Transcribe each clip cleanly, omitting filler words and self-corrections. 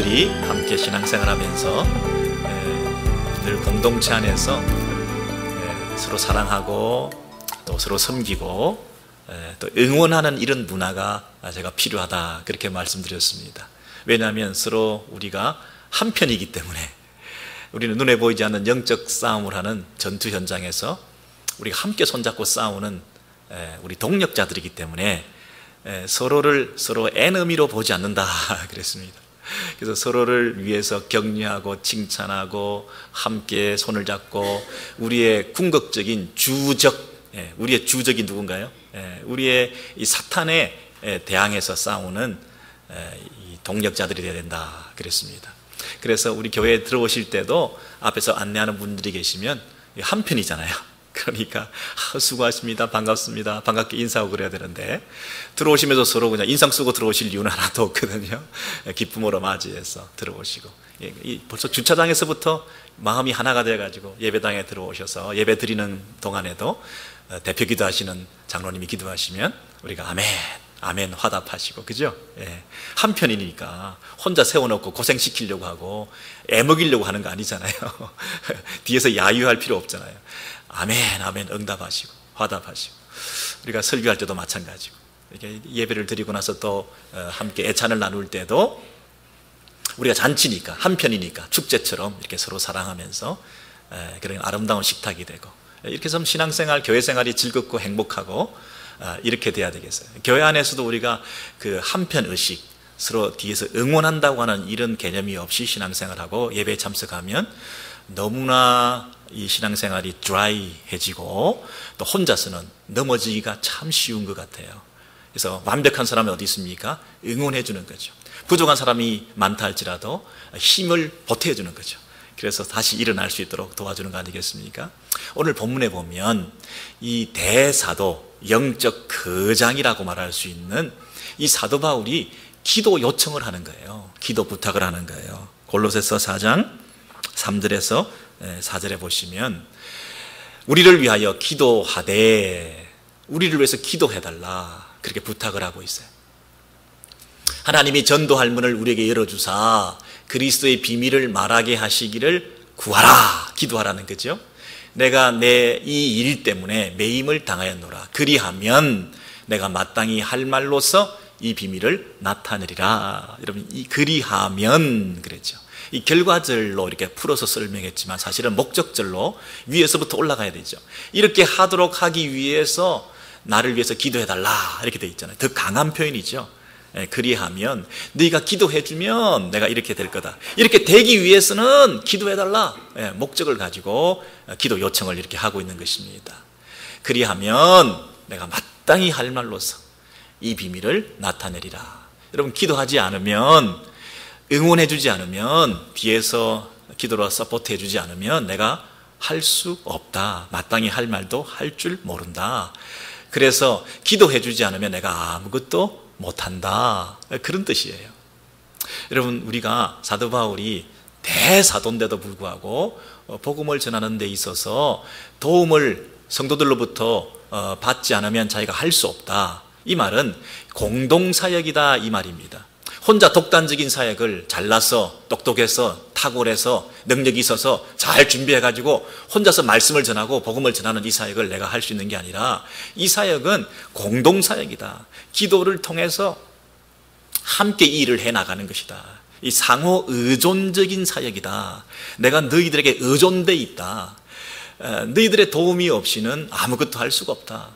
성도들이 함께 신앙생활하면서 늘 공동체 안에서 서로 사랑하고 또 서로 섬기고 또 응원하는 이런 문화가 제가 필요하다, 그렇게 말씀드렸습니다. 왜냐하면 서로 우리가 한편이기 때문에, 우리는 눈에 보이지 않는 영적 싸움을 하는 전투 현장에서 우리가 함께 손잡고 싸우는 우리 동력자들이기 때문에 서로를 서로 에너미로 보지 않는다 그랬습니다. 그래서 서로를 위해서 격려하고 칭찬하고 함께 손을 잡고 우리의 궁극적인 주적, 우리의 주적이 누군가요? 우리의 이 사탄에 대항해서 싸우는 이 동력자들이 되어야 된다 그랬습니다. 그래서 우리 교회에 들어오실 때도 앞에서 안내하는 분들이 계시면 한편이잖아요. 그러니까 수고하십니다, 반갑습니다, 반갑게 인사하고 그래야 되는데, 들어오시면서 서로 그냥 인상 쓰고 들어오실 이유는 하나도 없거든요. 기쁨으로 맞이해서 들어오시고, 벌써 주차장에서부터 마음이 하나가 돼가지고 예배당에 들어오셔서 예배 드리는 동안에도 대표 기도하시는 장로님이 기도하시면 우리가 아멘, 아멘 화답하시고, 그죠? 한편이니까 혼자 세워놓고 고생시키려고 하고 애먹이려고 하는 거 아니잖아요. 뒤에서 야유할 필요 없잖아요. 아멘, 아멘 응답하시고 화답하시고, 우리가 설교할 때도 마찬가지고, 이렇게 예배를 드리고 나서 또 함께 애찬을 나눌 때도 우리가 잔치니까, 한편이니까 축제처럼 이렇게 서로 사랑하면서 그런 아름다운 식탁이 되고, 이렇게 해서 신앙생활, 교회생활이 즐겁고 행복하고 이렇게 돼야 되겠어요. 교회 안에서도 우리가 그 한편의식, 서로 뒤에서 응원한다고 하는 이런 개념이 없이 신앙생활하고 예배에 참석하면 너무나 이 신앙생활이 드라이해지고 또 혼자서는 넘어지기가 참 쉬운 것 같아요. 그래서 완벽한 사람이 어디 있습니까? 응원해 주는 거죠. 부족한 사람이 많다 할지라도 힘을 보태어 주는 거죠. 그래서 다시 일어날 수 있도록 도와주는 거 아니겠습니까? 오늘 본문에 보면 이 대사도, 영적 거장이라고 말할 수 있는 이 사도 바울이 기도 요청을 하는 거예요. 기도 부탁을 하는 거예요. 골로새서 4장 3절에서 4절에 보시면 우리를 위하여 기도하되, 우리를 위해서 기도해달라, 그렇게 부탁을 하고 있어요. 하나님이 전도할 문을 우리에게 열어주사 그리스도의 비밀을 말하게 하시기를 구하라, 기도하라는 거죠. 내가 내 이 일 때문에 매임을 당하였노라. 그리하면 내가 마땅히 할 말로서 이 비밀을 나타내리라. 여러분, 이 그리하면 그랬죠. 이 결과절로 이렇게 풀어서 설명했지만 사실은 목적절로 위에서부터 올라가야 되죠. 이렇게 하도록 하기 위해서 나를 위해서 기도해달라, 이렇게 돼 있잖아요. 더 강한 표현이죠. 그리하면, 네가 기도해주면 내가 이렇게 될 거다. 이렇게 되기 위해서는 기도해달라, 목적을 가지고 기도 요청을 이렇게 하고 있는 것입니다. 그리하면 내가 마땅히 할 말로서 이 비밀을 나타내리라. 여러분, 기도하지 않으면, 응원해주지 않으면, 뒤에서 기도로 서포트해주지 않으면 내가 할 수 없다. 마땅히 할 말도 할 줄 모른다. 그래서 기도해주지 않으면 내가 아무것도 못한다, 그런 뜻이에요. 여러분, 우리가 사도 바울이 대사도인데도 불구하고 복음을 전하는 데 있어서 도움을 성도들로부터 받지 않으면 자기가 할 수 없다, 이 말은 공동사역이다, 이 말입니다. 혼자 독단적인 사역을 잘나서 똑똑해서 탁월해서 능력이 있어서 잘 준비해가지고 혼자서 말씀을 전하고 복음을 전하는 이 사역을 내가 할 수 있는 게 아니라, 이 사역은 공동사역이다. 기도를 통해서 함께 일을 해나가는 것이다. 이 상호 의존적인 사역이다. 내가 너희들에게 의존돼 있다. 너희들의 도움이 없이는 아무것도 할 수가 없다.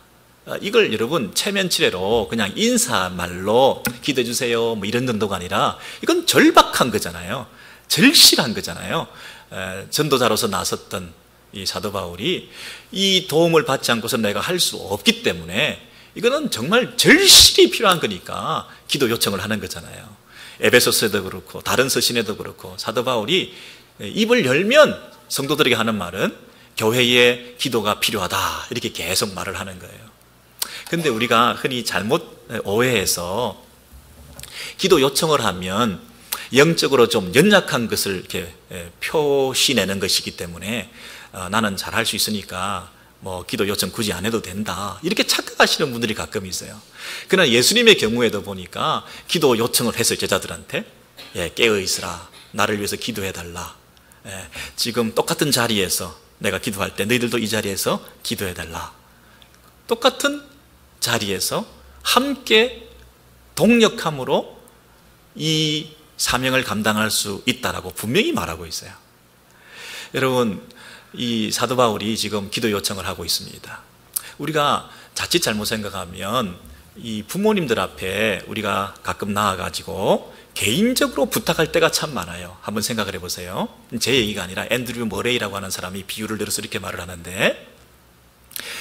이걸 여러분 체면치레로 그냥 인사말로 기도해 주세요 뭐 이런 정도가 아니라, 이건 절박한 거잖아요. 절실한 거잖아요. 전도자로서 나섰던 이 사도 바울이 이 도움을 받지 않고서 내가 할 수 없기 때문에 이거는 정말 절실히 필요한 거니까 기도 요청을 하는 거잖아요. 에베소서에도 그렇고 다른 서신에도 그렇고 사도 바울이 입을 열면 성도들에게 하는 말은 교회에 기도가 필요하다, 이렇게 계속 말을 하는 거예요. 근데 우리가 흔히 잘못 오해해서 기도 요청을 하면 영적으로 좀 연약한 것을 이렇게 표시내는 것이기 때문에 나는 잘할 수 있으니까 뭐 기도 요청 굳이 안 해도 된다, 이렇게 착각하시는 분들이 가끔 있어요. 그러나 예수님의 경우에도 보니까 기도 요청을 했어요, 제자들한테. 깨어 있으라. 나를 위해서 기도해달라. 지금 똑같은 자리에서 내가 기도할 때 너희들도 이 자리에서 기도해달라. 똑같은 자리에서 함께 동력함으로 이 사명을 감당할 수 있다라고 분명히 말하고 있어요. 여러분, 이 사도 바울이 지금 기도 요청을 하고 있습니다. 우리가 자칫 잘못 생각하면 이 부모님들 앞에 우리가 가끔 나와가지고 개인적으로 부탁할 때가 참 많아요. 한번 생각을 해보세요. 제 얘기가 아니라 앤드류 머레이라고 하는 사람이 비유를 들어서 이렇게 말을 하는데,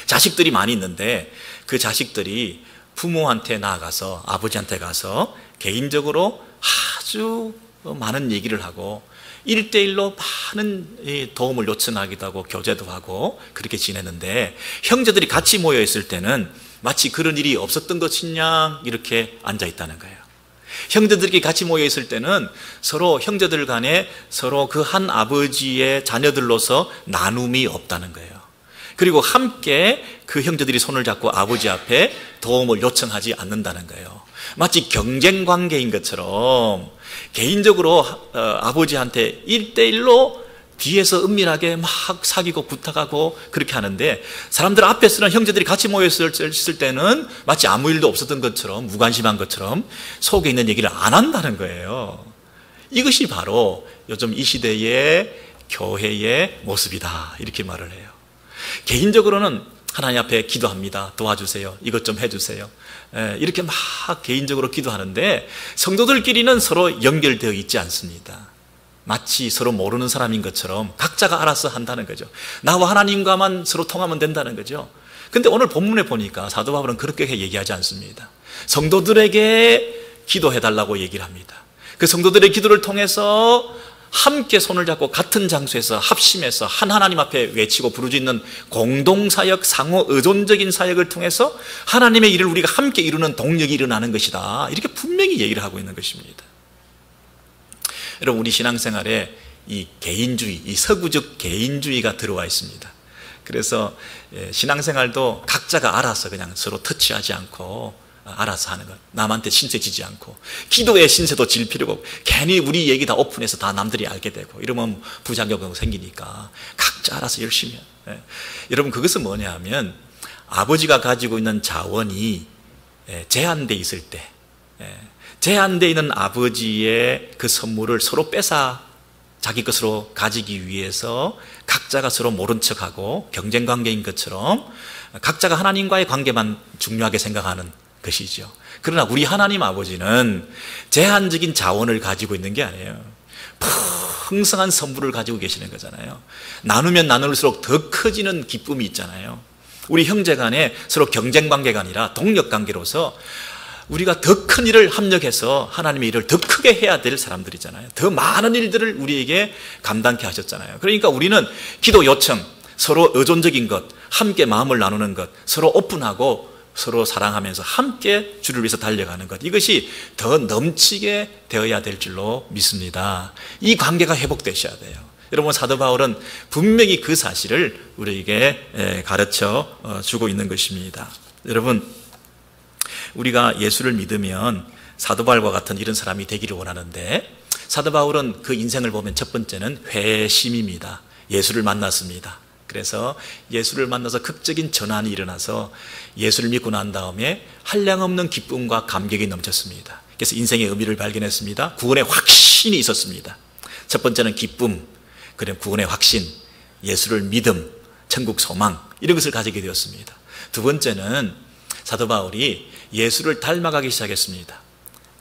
자식들이 많이 있는데 그 자식들이 부모한테 나아가서, 아버지한테 가서 개인적으로 아주 많은 얘기를 하고 1대1로 많은 도움을 요청하기도 하고 교제도 하고 그렇게 지내는데, 형제들이 같이 모여 있을 때는 마치 그런 일이 없었던 것이냐 이렇게 앉아 있다는 거예요. 형제들끼리 같이 모여 있을 때는 서로 형제들 간에 서로 그 한 아버지의 자녀들로서 나눔이 없다는 거예요. 그리고 함께 그 형제들이 손을 잡고 아버지 앞에 도움을 요청하지 않는다는 거예요. 마치 경쟁 관계인 것처럼 개인적으로 아버지한테 1대1로 뒤에서 은밀하게 막 사귀고 부탁하고 그렇게 하는데, 사람들 앞에서는 형제들이 같이 모였을 때는 마치 아무 일도 없었던 것처럼, 무관심한 것처럼 속에 있는 얘기를 안 한다는 거예요. 이것이 바로 요즘 이 시대의 교회의 모습이다, 이렇게 말을 해요. 개인적으로는 하나님 앞에 기도합니다. 도와주세요. 이것 좀 해주세요. 이렇게 막 개인적으로 기도하는데 성도들끼리는 서로 연결되어 있지 않습니다. 마치 서로 모르는 사람인 것처럼 각자가 알아서 한다는 거죠. 나와 하나님과만 서로 통하면 된다는 거죠. 근데 오늘 본문에 보니까 사도 바울은 그렇게 얘기하지 않습니다. 성도들에게 기도해달라고 얘기를 합니다. 그 성도들의 기도를 통해서 함께 손을 잡고 같은 장소에서 합심해서 한 하나님 앞에 외치고 부르짖는 공동사역, 상호 의존적인 사역을 통해서 하나님의 일을 우리가 함께 이루는 동력이 일어나는 것이다, 이렇게 분명히 얘기를 하고 있는 것입니다. 여러분, 우리 신앙생활에 이 개인주의, 이 서구적 개인주의가 들어와 있습니다. 그래서 신앙생활도 각자가 알아서 그냥 서로 터치하지 않고 알아서 하는 것, 남한테 신세 지지 않고, 기도의 신세도 질 필요가 없고, 괜히 우리 얘기 다 오픈해서 다 남들이 알게 되고 이러면 부작용이 생기니까 각자 알아서 열심히 해요. 여러분, 그것은 뭐냐 하면 아버지가 가지고 있는 자원이 제한되어 있을 때, 제한되어 있는 아버지의 그 선물을 서로 뺏어 자기 것으로 가지기 위해서 각자가 서로 모른 척하고 경쟁관계인 것처럼 각자가 하나님과의 관계만 중요하게 생각하는 것이죠. 그러나 우리 하나님 아버지는 제한적인 자원을 가지고 있는 게 아니에요. 풍성한 선물을 가지고 계시는 거잖아요. 나누면 나눌수록 더 커지는 기쁨이 있잖아요. 우리 형제 간에 서로 경쟁 관계가 아니라 동력 관계로서 우리가 더 큰 일을 합력해서 하나님의 일을 더 크게 해야 될 사람들이잖아요. 더 많은 일들을 우리에게 감당케 하셨잖아요. 그러니까 우리는 기도 요청, 서로 의존적인 것, 함께 마음을 나누는 것, 서로 오픈하고 서로 사랑하면서 함께 주를 위해서 달려가는 것, 이것이 더 넘치게 되어야 될 줄로 믿습니다. 이 관계가 회복되셔야 돼요. 여러분, 사도 바울은 분명히 그 사실을 우리에게 가르쳐 주고 있는 것입니다. 여러분, 우리가 예수를 믿으면 사도 바울과 같은 이런 사람이 되기를 원하는데, 사도 바울은 그 인생을 보면 첫 번째는 회심입니다. 예수를 만났습니다. 그래서 예수를 만나서 극적인 전환이 일어나서 예수를 믿고 난 다음에 한량없는 기쁨과 감격이 넘쳤습니다. 그래서 인생의 의미를 발견했습니다. 구원의 확신이 있었습니다. 첫 번째는 기쁨, 그리고 구원의 확신, 예수를 믿음, 천국 소망, 이런 것을 가지게 되었습니다. 두 번째는 사도 바울이 예수를 닮아가기 시작했습니다.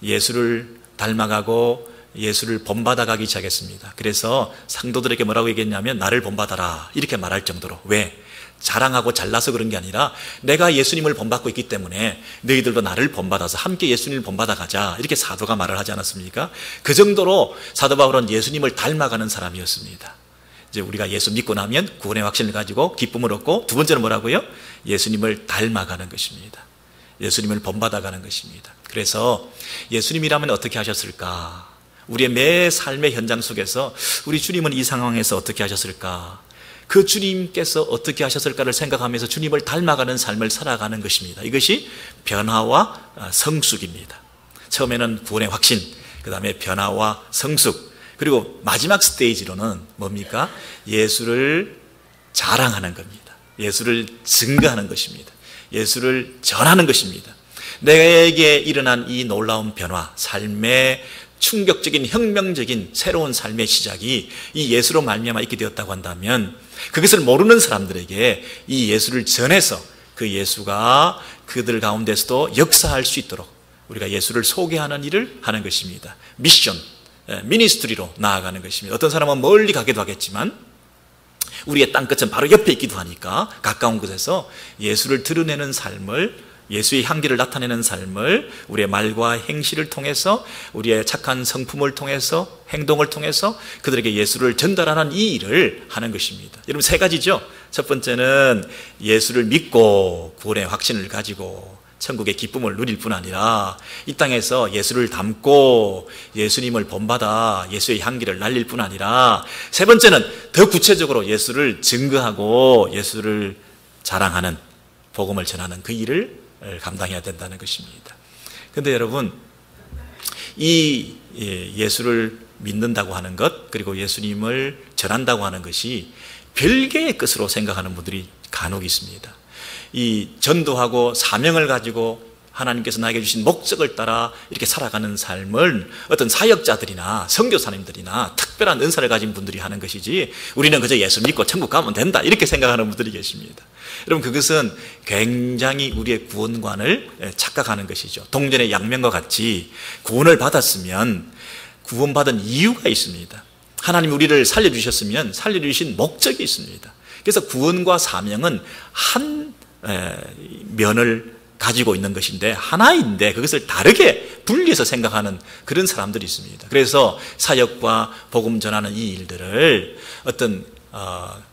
예수를 닮아가고 예수를 본받아가기 시작했습니다. 그래서 상도들에게 뭐라고 얘기했냐면 나를 본받아라, 이렇게 말할 정도로. 왜? 자랑하고 잘나서 그런 게 아니라 내가 예수님을 본받고 있기 때문에 너희들도 나를 본받아서 함께 예수님을 본받아가자, 이렇게 사도가 말을 하지 않았습니까? 그 정도로 사도 바울은 예수님을 닮아가는 사람이었습니다. 이제 우리가 예수 믿고 나면 구원의 확신을 가지고 기쁨을 얻고, 두 번째는 뭐라고요? 예수님을 닮아가는 것입니다. 예수님을 본받아가는 것입니다. 그래서 예수님이라면 어떻게 하셨을까? 우리의 매 삶의 현장 속에서 우리 주님은 이 상황에서 어떻게 하셨을까? 그 주님께서 어떻게 하셨을까를 생각하면서 주님을 닮아가는 삶을 살아가는 것입니다. 이것이 변화와 성숙입니다. 처음에는 구원의 확신, 그 다음에 변화와 성숙, 그리고 마지막 스테이지로는 뭡니까? 예수를 자랑하는 겁니다. 예수를 증거하는 것입니다. 예수를 전하는 것입니다. 내게 일어난 이 놀라운 변화, 삶의 충격적인 혁명적인 새로운 삶의 시작이 이 예수로 말미암아 있게 되었다고 한다면, 그것을 모르는 사람들에게 이 예수를 전해서 그 예수가 그들 가운데서도 역사할 수 있도록 우리가 예수를 소개하는 일을 하는 것입니다. 미션, 미니스트리로 나아가는 것입니다. 어떤 사람은 멀리 가기도 하겠지만 우리의 땅끝은 바로 옆에 있기도 하니까 가까운 곳에서 예수를 드러내는 삶을, 예수의 향기를 나타내는 삶을 우리의 말과 행실을 통해서, 우리의 착한 성품을 통해서, 행동을 통해서 그들에게 예수를 전달하는 이 일을 하는 것입니다. 여러분, 세 가지죠. 첫 번째는 예수를 믿고 구원의 확신을 가지고 천국의 기쁨을 누릴 뿐 아니라 이 땅에서 예수를 닮고 예수님을 본받아 예수의 향기를 날릴 뿐 아니라, 세 번째는 더 구체적으로 예수를 증거하고 예수를 자랑하는, 복음을 전하는 그 일을 감당해야 된다는 것입니다. 그런데 여러분, 이 예수를 믿는다고 하는 것, 그리고 예수님을 전한다고 하는 것이 별개의 것으로 생각하는 분들이 간혹 있습니다. 이 전도하고 사명을 가지고 하나님께서 나에게 주신 목적을 따라 이렇게 살아가는 삶을 어떤 사역자들이나 선교사님들이나 특별한 은사를 가진 분들이 하는 것이지, 우리는 그저 예수 믿고 천국 가면 된다 이렇게 생각하는 분들이 계십니다. 여러분, 그것은 굉장히 우리의 구원관을 착각하는 것이죠. 동전의 양면과 같이 구원을 받았으면 구원받은 이유가 있습니다. 하나님이 우리를 살려주셨으면 살려주신 목적이 있습니다. 그래서 구원과 사명은 한 면을 가지고 있는 것인데, 하나인데 그것을 다르게 분리해서 생각하는 그런 사람들이 있습니다. 그래서 사역과 복음 전하는 이 일들을 어떤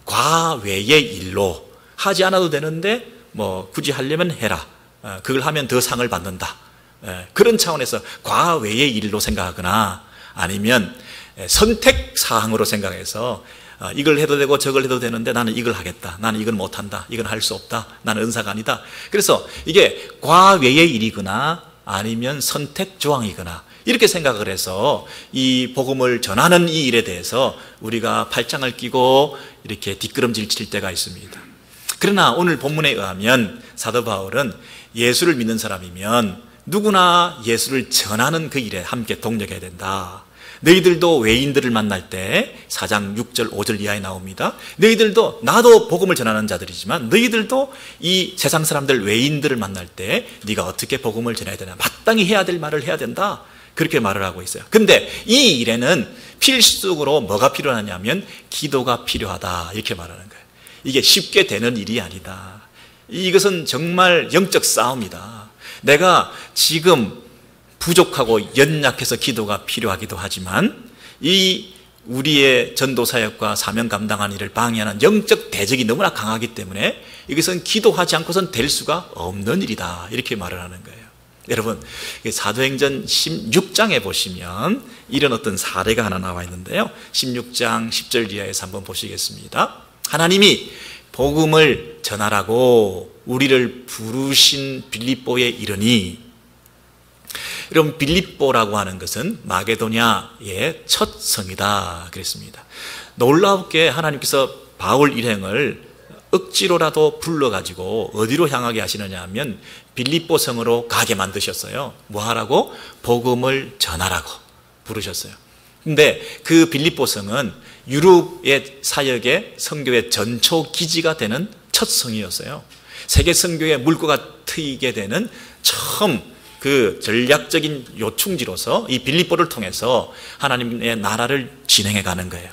과외의 일로 하지 않아도 되는데 굳이 하려면 해라, 그걸 하면 더 상을 받는다, 그런 차원에서 과외의 일로 생각하거나, 아니면 선택사항으로 생각해서 이걸 해도 되고 저걸 해도 되는데 나는 이걸 하겠다, 나는 이건 못한다, 이건 할 수 없다, 나는 은사가 아니다. 그래서 이게 과외의 일이거나 아니면 선택조항이거나 이렇게 생각을 해서 이 복음을 전하는 이 일에 대해서 우리가 팔짱을 끼고 이렇게 뒷걸음질 칠 때가 있습니다. 그러나 오늘 본문에 의하면 사도 바울은 예수를 믿는 사람이면 누구나 예수를 전하는 그 일에 함께 동력해야 된다. 너희들도 외인들을 만날 때 4장 6절 5절 이하에 나옵니다. 너희들도, 나도 복음을 전하는 자들이지만 너희들도 이 세상 사람들 외인들을 만날 때 네가 어떻게 복음을 전해야 되나, 마땅히 해야 될 말을 해야 된다, 그렇게 말을 하고 있어요. 근데 이 일에는 필수적으로 뭐가 필요하냐면 기도가 필요하다, 이렇게 말하는 거예요. 이게 쉽게 되는 일이 아니다. 이것은 정말 영적 싸움이다. 내가 지금 부족하고 연약해서 기도가 필요하기도 하지만 이 우리의 전도사역과 사명 감당하는 일을 방해하는 영적 대적이 너무나 강하기 때문에 이것은 기도하지 않고선 될 수가 없는 일이다, 이렇게 말을 하는 거예요. 여러분, 사도행전 16장에 보시면 이런 어떤 사례가 하나 나와 있는데요, 16장 10절 이하에서 한번 보시겠습니다. 하나님이 복음을 전하라고 우리를 부르신 빌립보에 이르니, 여러분, 빌립보라고 하는 것은 마게도냐의 첫 성이다 그랬습니다. 놀랍게 하나님께서 바울 일행을 억지로라도 불러가지고 어디로 향하게 하시느냐 하면 빌립보 성으로 가게 만드셨어요. 뭐 하라고? 복음을 전하라고 부르셨어요. 근데 그 빌립보 성은 유럽의 사역의 선교의 전초 기지가 되는 첫 성이었어요. 세계 선교의 물꼬가 트이게 되는 처음 그 전략적인 요충지로서 이 빌립보를 통해서 하나님의 나라를 진행해 가는 거예요.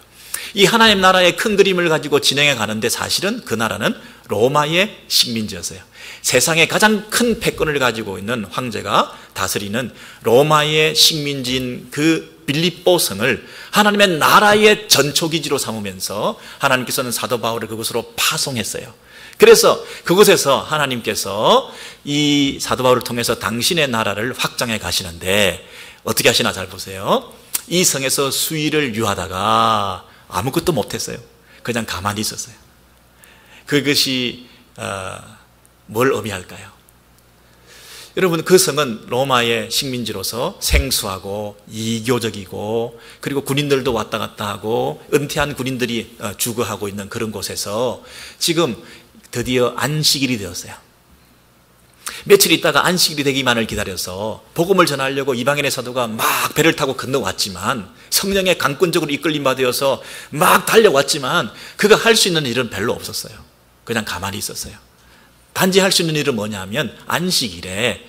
이 하나님 나라의 큰 그림을 가지고 진행해 가는데 사실은 그 나라는 로마의 식민지였어요. 세상에 가장 큰 패권을 가지고 있는 황제가 다스리는 로마의 식민지인 그 빌립보 성을 하나님의 나라의 전초기지로 삼으면서 하나님께서는 사도 바울을 그곳으로 파송했어요. 그래서 그곳에서 하나님께서 이 사도 바울을 통해서 당신의 나라를 확장해 가시는데 어떻게 하시나 잘 보세요. 이 성에서 수의를 유하다가 아무것도 못했어요. 그냥 가만히 있었어요. 그것이 뭘 의미할까요? 여러분, 그 성은 로마의 식민지로서 생소하고 이교적이고, 그리고 군인들도 왔다 갔다 하고 은퇴한 군인들이 주거하고 있는 그런 곳에서 지금 드디어 안식일이 되었어요. 며칠 있다가 안식일이 되기만을 기다려서 복음을 전하려고 이방인의 사도가 막 배를 타고 건너왔지만, 성령의 강권적으로 이끌림 받아서 막 달려왔지만 그가 할 수 있는 일은 별로 없었어요. 그냥 가만히 있었어요. 단지 할 수 있는 일은 뭐냐 하면, 안식일에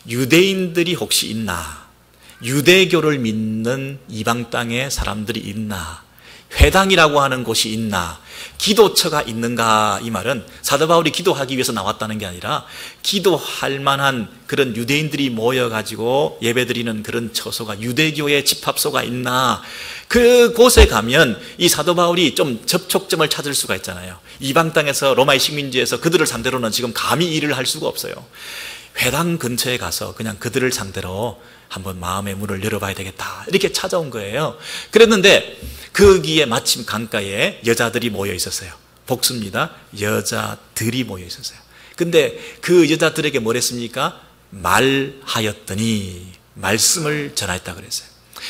유대인들이 혹시 있나, 유대교를 믿는 이방 땅에 사람들이 있나, 회당이라고 하는 곳이 있나, 기도처가 있는가. 이 말은 사도 바울이 기도하기 위해서 나왔다는 게 아니라 기도할 만한 그런 유대인들이 모여가지고 예배드리는 그런 처소가, 유대교의 집합소가 있나, 그곳에 가면 이 사도 바울이 좀 접촉점을 찾을 수가 있잖아요. 이방 땅에서, 로마의 식민지에서 그들을 상대로는 지금 감히 일을 할 수가 없어요. 회당 근처에 가서 그냥 그들을 상대로 한번 마음의 문을 열어봐야 되겠다, 이렇게 찾아온 거예요. 그랬는데 거기에 마침 강가에 여자들이 모여 있었어요. 복수입니다. 여자들이 모여 있었어요. 근데 그 여자들에게 뭘 했습니까? 말하였더니, 말씀을 전하였다 그랬어요.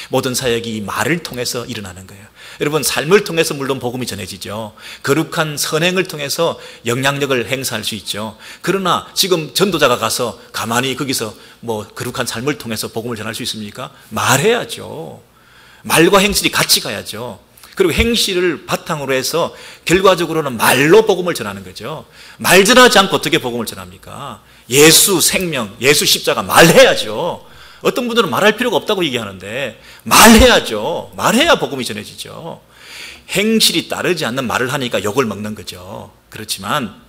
모든 사역이 이 말을 통해서 일어나는 거예요. 여러분, 삶을 통해서 물론 복음이 전해지죠. 거룩한 선행을 통해서 영향력을 행사할 수 있죠. 그러나 지금 전도자가 가서 가만히 거기서 뭐 거룩한 삶을 통해서 복음을 전할 수 있습니까? 말해야죠. 말과 행실이 같이 가야죠. 그리고 행실을 바탕으로 해서 결과적으로는 말로 복음을 전하는 거죠. 말 전하지 않고 어떻게 복음을 전합니까? 예수 생명, 예수 십자가, 말해야죠. 어떤 분들은 말할 필요가 없다고 얘기하는데 말해야죠. 말해야 복음이 전해지죠. 행실이 따르지 않는 말을 하니까 욕을 먹는 거죠. 그렇지만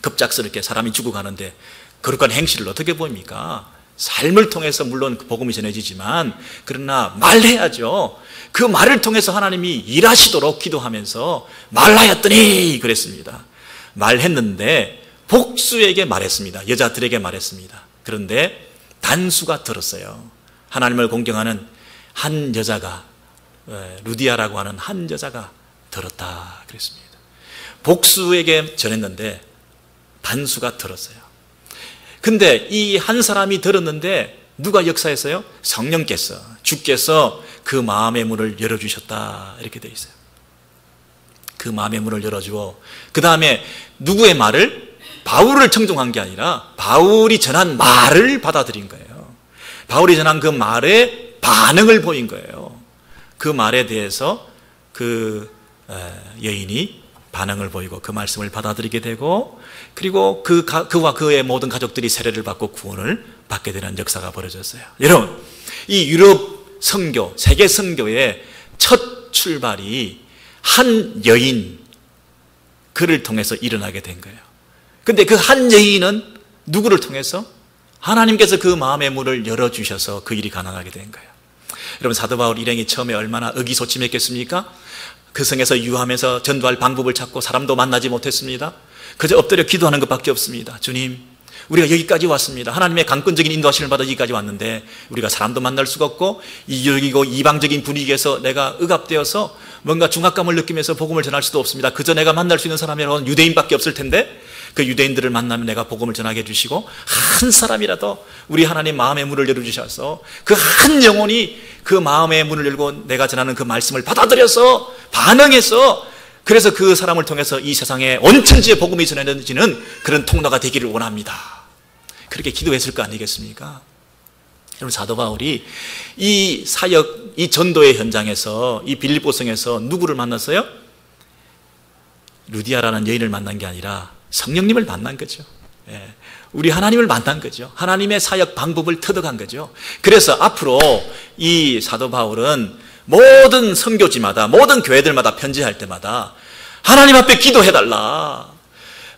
급작스럽게 사람이 죽어가는데 거룩한 행실을 어떻게 보입니까? 삶을 통해서 물론 복음이 전해지지만, 그러나 말해야죠. 그 말을 통해서 하나님이 일하시도록 기도하면서 말하였더니 그랬습니다. 말했는데 복수에게 말했습니다. 여자들에게 말했습니다. 그런데 단수가 들었어요. 하나님을 공경하는 한 여자가, 루디아라고 하는 한 여자가 들었다 그랬습니다. 복수에게 전했는데 단수가 들었어요. 근데 이 한 사람이 들었는데 누가 역사했어요? 성령께서, 주께서 그 마음의 문을 열어주셨다, 이렇게 되어 있어요. 그 마음의 문을 열어주어 그 다음에 누구의 말을? 바울을 청종한 게 아니라 바울이 전한 말을 받아들인 거예요. 바울이 전한 그 말에 반응을 보인 거예요. 그 말에 대해서 그 여인이 반응을 보이고 그 말씀을 받아들이게 되고, 그리고 그와 그의 모든 가족들이 세례를 받고 구원을 받게 되는 역사가 벌어졌어요. 여러분, 이 유럽 선교, 세계 선교의 첫 출발이 한 여인, 그를 통해서 일어나게 된 거예요. 근데 그 한 여인은 누구를 통해서? 하나님께서 그 마음의 문을 열어주셔서 그 일이 가능하게 된 거예요. 여러분, 사도 바울 일행이 처음에 얼마나 의기소침했겠습니까? 그 성에서 유하면서 전도할 방법을 찾고 사람도 만나지 못했습니다. 그저 엎드려 기도하는 것밖에 없습니다. 주님, 우리가 여기까지 왔습니다. 하나님의 강권적인 인도하심을 받아 여기까지 왔는데 우리가 사람도 만날 수가 없고 이교적이고 이방적인 분위기에서 내가 억압되어서 뭔가 중압감을 느끼면서 복음을 전할 수도 없습니다. 그저 내가 만날 수 있는 사람이라고는 유대인밖에 없을 텐데, 그 유대인들을 만나면 내가 복음을 전하게 해주시고 한 사람이라도 우리 하나님 마음의 문을 열어주셔서 그 한 영혼이 그 마음의 문을 열고 내가 전하는 그 말씀을 받아들여서 반응해서, 그래서 그 사람을 통해서 이 세상에 온 천지에 복음이 전해지는 그런 통로가 되기를 원합니다. 그렇게 기도했을 거 아니겠습니까? 여러분, 사도 바울이 이 사역, 이 전도의 현장에서, 이 빌립보성에서 누구를 만났어요? 루디아라는 여인을 만난 게 아니라 성령님을 만난 거죠. 우리 하나님을 만난 거죠. 하나님의 사역 방법을 터득한 거죠. 그래서 앞으로 이 사도 바울은 모든 선교지마다, 모든 교회들마다 편지할 때마다 하나님 앞에 기도해달라,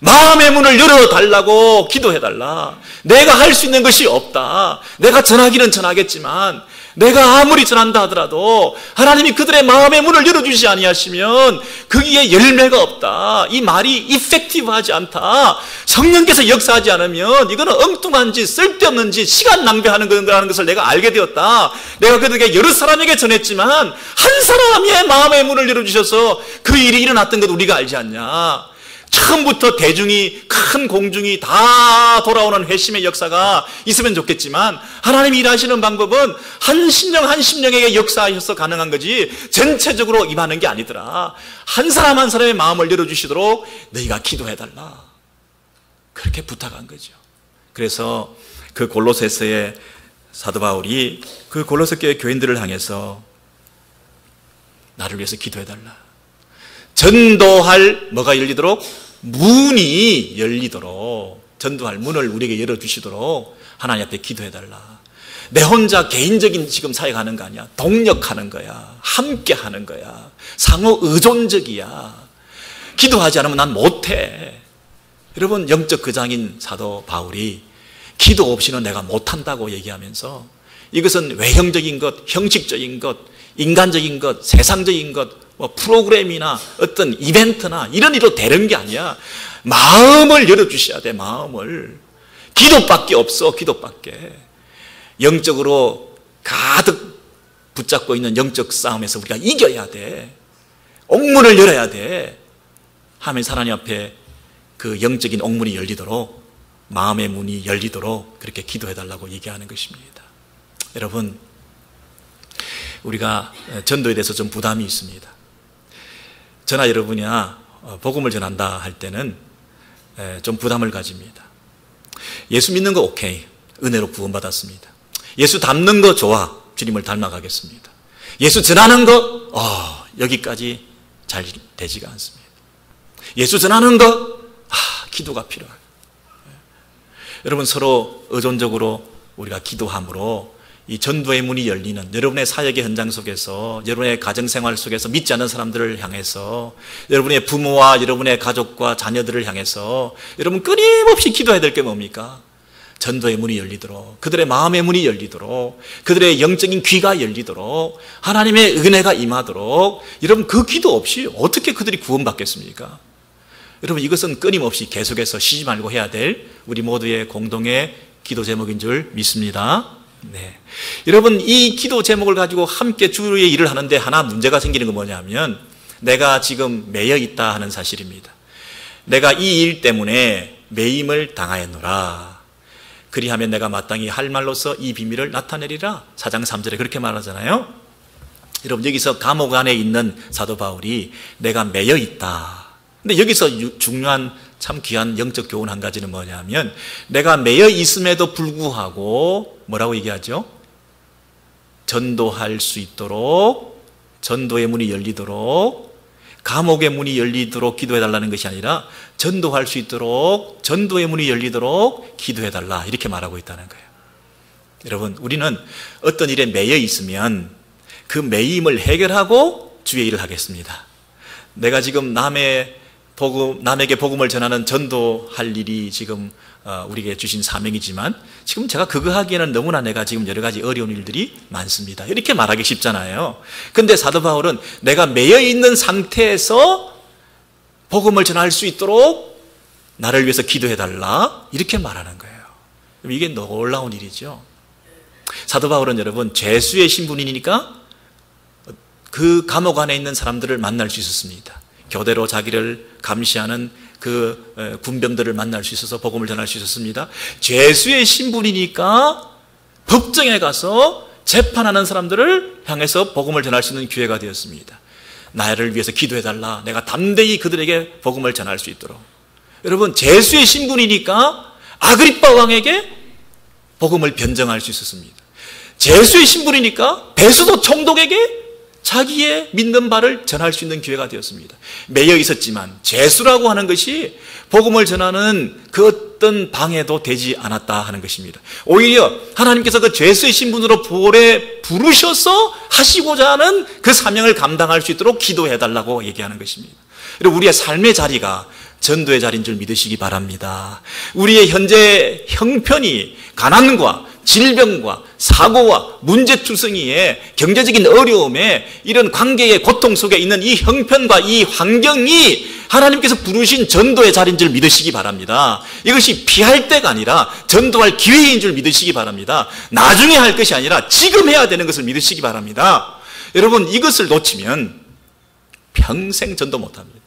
마음의 문을 열어달라고 기도해달라. 내가 할 수 있는 것이 없다. 내가 전하기는 전하겠지만 내가 아무리 전한다 하더라도 하나님이 그들의 마음의 문을 열어주시지 아니하시면 거기에 열매가 없다. 이 말이 이펙티브하지 않다. 성령께서 역사하지 않으면 이거는 엉뚱한 짓, 쓸데없는 짓, 시간 낭비하는 거라는 것을 내가 알게 되었다. 내가 그들에게 여러 사람에게 전했지만 한 사람의 마음의 문을 열어주셔서 그 일이 일어났던 것 우리가 알지 않냐. 처음부터 대중이, 큰 공중이 다 돌아오는 회심의 역사가 있으면 좋겠지만, 하나님이 일하시는 방법은 한 심령 한 심령에게 역사하셔서 가능한 거지 전체적으로 임하는 게 아니더라. 한 사람 한 사람의 마음을 열어주시도록 너희가 기도해달라, 그렇게 부탁한 거죠. 그래서 그 골로새서의 사도 바울이 그 골로새 교회 교인들을 향해서 나를 위해서 기도해달라, 전도할 뭐가 열리도록, 문이 열리도록, 전도할 문을 우리에게 열어주시도록 하나님 앞에 기도해달라. 내 혼자 개인적인 지금 사역하는 거 아니야. 동력하는 거야. 함께 하는 거야. 상호 의존적이야. 기도하지 않으면 난 못해. 여러분, 영적 거장인 사도 바울이 기도 없이는 내가 못한다고 얘기하면서, 이것은 외형적인 것, 형식적인 것, 인간적인 것, 세상적인 것, 뭐 프로그램이나 어떤 이벤트나 이런 일로 되는 게 아니야. 마음을 열어주셔야 돼. 마음을. 기도밖에 없어. 기도밖에. 영적으로 가득 붙잡고 있는 영적 싸움에서 우리가 이겨야 돼. 옥문을 열어야 돼. 하면 하나님 앞에 그 영적인 옥문이 열리도록, 마음의 문이 열리도록 그렇게 기도해달라고 얘기하는 것입니다. 여러분, 우리가 전도에 대해서 좀 부담이 있습니다. 저나 여러분이나 복음을 전한다 할 때는 좀 부담을 가집니다. 예수 믿는 거 오케이, 은혜로 구원받았습니다. 예수 닮는 거 좋아, 주님을 닮아가겠습니다. 예수 전하는 거 여기까지 잘 되지가 않습니다. 예수 전하는 거 기도가 필요해요. 여러분, 서로 의존적으로 우리가 기도함으로 이 전도의 문이 열리는, 여러분의 사역의 현장 속에서, 여러분의 가정생활 속에서 믿지 않는 사람들을 향해서, 여러분의 부모와 여러분의 가족과 자녀들을 향해서 여러분 끊임없이 기도해야 될 게 뭡니까? 전도의 문이 열리도록, 그들의 마음의 문이 열리도록, 그들의 영적인 귀가 열리도록, 하나님의 은혜가 임하도록. 여러분, 그 기도 없이 어떻게 그들이 구원받겠습니까? 여러분, 이것은 끊임없이 계속해서 쉬지 말고 해야 될 우리 모두의 공동의 기도 제목인 줄 믿습니다. 네. 여러분, 이 기도 제목을 가지고 함께 주의 일을 하는데 하나 문제가 생기는 건 뭐냐면, 내가 지금 매여 있다 하는 사실입니다. 내가 이 일 때문에 매임을 당하였노라. 그리하면 내가 마땅히 할 말로서 이 비밀을 나타내리라. 4장 3절에 그렇게 말하잖아요. 여러분, 여기서 감옥 안에 있는 사도 바울이 내가 매여 있다. 근데 여기서 중요한 참 귀한 영적 교훈 한 가지는 뭐냐면, 내가 매여 있음에도 불구하고 뭐라고 얘기하죠? 전도할 수 있도록, 전도의 문이 열리도록, 감옥의 문이 열리도록 기도해달라는 것이 아니라 전도할 수 있도록, 전도의 문이 열리도록 기도해달라, 이렇게 말하고 있다는 거예요. 여러분, 우리는 어떤 일에 매여 있으면 그 매임을 해결하고 주의 일을 하겠습니다. 내가 지금 남에게 복음을 전하는 전도할 일이 지금 우리에게 주신 사명이지만, 지금 제가 그거 하기에는 너무나 내가 지금 여러 가지 어려운 일들이 많습니다, 이렇게 말하기 쉽잖아요. 근데 사도 바울은 내가 매여 있는 상태에서 복음을 전할 수 있도록 나를 위해서 기도해달라, 이렇게 말하는 거예요. 이게 놀라운 일이죠. 사도 바울은 여러분 죄수의 신분이니까 그 감옥 안에 있는 사람들을 만날 수 있었습니다. 교대로 자기를 감시하는 그 군병들을 만날 수 있어서 복음을 전할 수 있었습니다. 죄수의 신분이니까 법정에 가서 재판하는 사람들을 향해서 복음을 전할 수 있는 기회가 되었습니다. 나를 위해서 기도해달라, 내가 담대히 그들에게 복음을 전할 수 있도록. 여러분, 죄수의 신분이니까 아그리빠 왕에게 복음을 변정할 수 있었습니다. 죄수의 신분이니까 베스도 총독에게 자기의 믿는 바를 전할 수 있는 기회가 되었습니다. 매여 있었지만 죄수라고 하는 것이 복음을 전하는 그 어떤 방해도 되지 않았다 하는 것입니다. 오히려 하나님께서 그 죄수의 신분으로 볼에 부르셔서 하시고자 하는 그 사명을 감당할 수 있도록 기도해달라고 얘기하는 것입니다. 그리고 우리의 삶의 자리가 전도의 자리인 줄 믿으시기 바랍니다. 우리의 현재 형편이 가난과 질병과 사고와 문제투성이에 경제적인 어려움에 이런 관계의 고통 속에 있는 이 형편과 이 환경이 하나님께서 부르신 전도의 자리인 줄 믿으시기 바랍니다. 이것이 피할 때가 아니라 전도할 기회인 줄 믿으시기 바랍니다. 나중에 할 것이 아니라 지금 해야 되는 것을 믿으시기 바랍니다. 여러분, 이것을 놓치면 평생 전도 못합니다.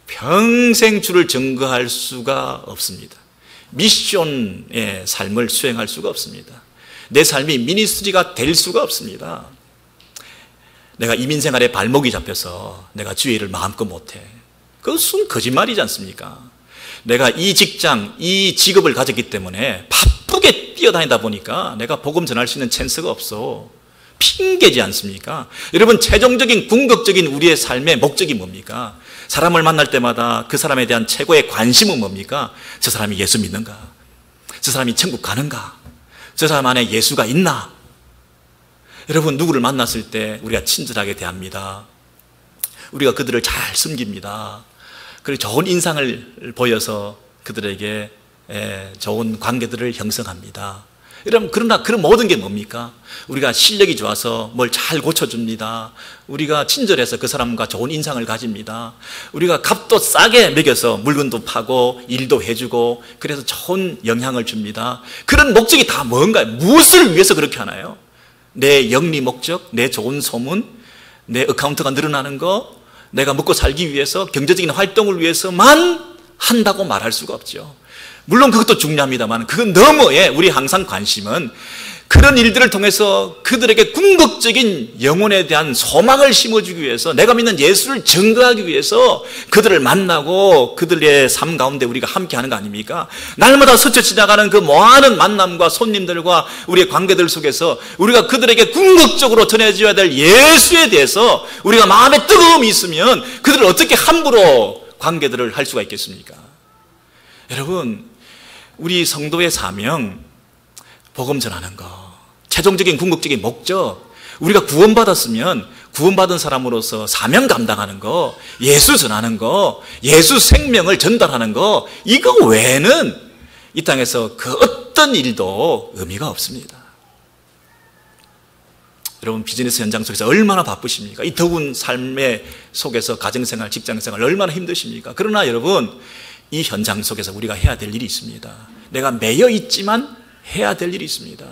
평생 주를 증거할 수가 없습니다. 미션의 삶을 수행할 수가 없습니다. 내 삶이 미니스트리가 될 수가 없습니다. 내가 이민생활에 발목이 잡혀서 내가 주의 일을 마음껏 못해. 그것은 거짓말이지 않습니까? 내가 이 직장, 이 직업을 가졌기 때문에 바쁘게 뛰어다니다 보니까 내가 복음 전할 수 있는 찬스가 없어. 핑계지 않습니까? 여러분, 최종적인 궁극적인 우리의 삶의 목적이 뭡니까? 사람을 만날 때마다 그 사람에 대한 최고의 관심은 뭡니까? 저 사람이 예수 믿는가? 저 사람이 천국 가는가? 저 사람 안에 예수가 있나? 여러분, 누구를 만났을 때 우리가 친절하게 대합니다. 우리가 그들을 잘 섬깁니다. 그리고 좋은 인상을 보여서 그들에게 좋은 관계들을 형성합니다. 여러분, 그러나 그런 모든 게 뭡니까? 우리가 실력이 좋아서 뭘 잘 고쳐줍니다. 우리가 친절해서 그 사람과 좋은 인상을 가집니다. 우리가 값도 싸게 매겨서 물건도 파고 일도 해주고 그래서 좋은 영향을 줍니다. 그런 목적이 다 뭔가요? 무엇을 위해서 그렇게 하나요? 내 영리 목적, 내 좋은 소문, 내 어카운트가 늘어나는 거, 내가 먹고 살기 위해서, 경제적인 활동을 위해서만 한다고 말할 수가 없죠. 물론 그것도 중요합니다만 그건 너무 우리 항상 관심은 그런 일들을 통해서 그들에게 궁극적인 영혼에 대한 소망을 심어주기 위해서, 내가 믿는 예수를 증거하기 위해서 그들을 만나고 그들의 삶 가운데 우리가 함께하는 거 아닙니까? 날마다 스쳐 지나가는 그 많은 만남과 손님들과 우리의 관계들 속에서 우리가 그들에게 궁극적으로 전해줘야 될 예수에 대해서 우리가 마음에 뜨거움이 있으면 그들을 어떻게 함부로 관계들을 할 수가 있겠습니까? 여러분, 우리 성도의 사명, 복음 전하는 거, 최종적인 궁극적인 목적, 우리가 구원받았으면 구원받은 사람으로서 사명 감당하는 거, 예수 전하는 거, 예수 생명을 전달하는 거, 이거 외에는 이 땅에서 그 어떤 일도 의미가 없습니다. 여러분, 비즈니스 현장 속에서 얼마나 바쁘십니까? 이 더운 삶의 속에서 가정생활, 직장생활 얼마나 힘드십니까? 그러나 여러분, 이 현장 속에서 우리가 해야 될 일이 있습니다. 내가 매여 있지만 해야 될 일이 있습니다.